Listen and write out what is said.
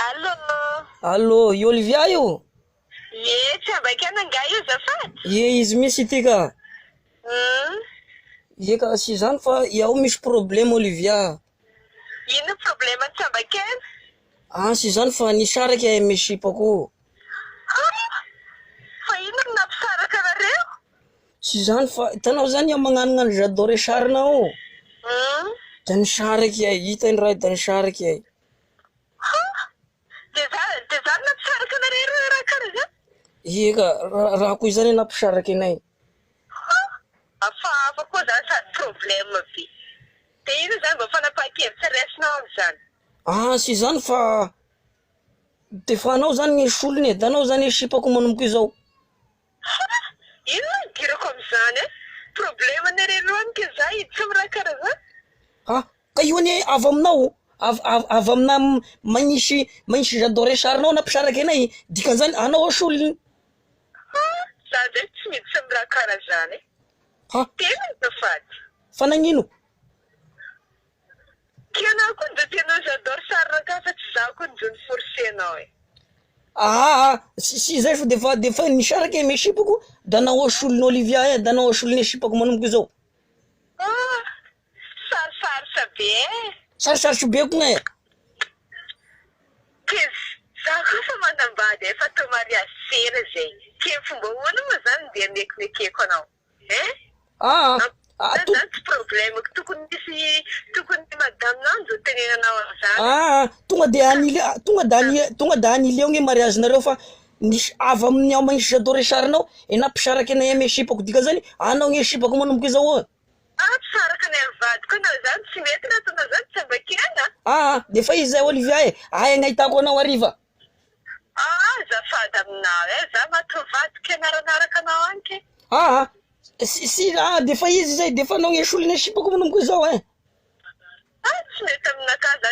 Allô? Allô, i Olivia io? Ie, tsy abakana nga io zafady? Ie, izy misy ity ka. Ie ka, sy zany fa iaho misy problème Olivia. Ino problema tsy abakana? Sy zany fa nisaraky ahy amy sipako. Fa ino no nampisaraka anareo? Sy zany fa hitanao zany iaho magnanognano j'adore sarinao. Da nisaraky ahy, hitany raha da nisaraky ahy. De zany nampisaraka anareo raha karaha zany? Ie ka, raha koa zany nampisaraky anay. Hafahafa koa zany sady problème be. De ino zany mba fanapahan-kevitra raisinao am'zany? Sy zany fa defa anao zany ny solony e, da anao zany sipako manomboka izao. Ino no dirako am'zany e? Problème anareo roa any ke za hiditra amy raha karaha zany? Ka io anie avy aminao, avy amina magnisy j'adore sarinao nampisaraky anay, dikan'izany anao solony. Za zay tsy miditra amy raha karaha zany e. Tena ny zafady. Fa nagnino? Kianao koa nda tianao j'adore sarina ka fa tsy za koa njo niforcé anao e. Sy zay fa defa nisaraky amy sipako, da nao solony Olivia e, da nao solony sipako manomboka izao. Sarosarotra be e. Sarosarotry be koa e. Kizy, za koa fa manambady e, fa tô mariage sera zay. Ke fomba ahoana moa zany nde mekimekeko anao? Zany tsy problème tokony madame-nao njo tenenanao am'zany. Tonga da anileo ny mariage nareo fa nisy avy amin'ny aho magnisy j'adore sarinao e nampisaraky anay amy sipako, dikan'izany anao ny sipako manomboka izao eo. Pisaraka anay amy vadiko anao zany tsy mety raha tonga zany tsy abakena. Defa izy zay Olivia e, agnahitako anao hariva. Zafady aminao e, za mato vadiko anaranaraka anao anke. Defa izy zay, defa anao ny solony sipako manomboka izao e. Tsy mety aminakahy za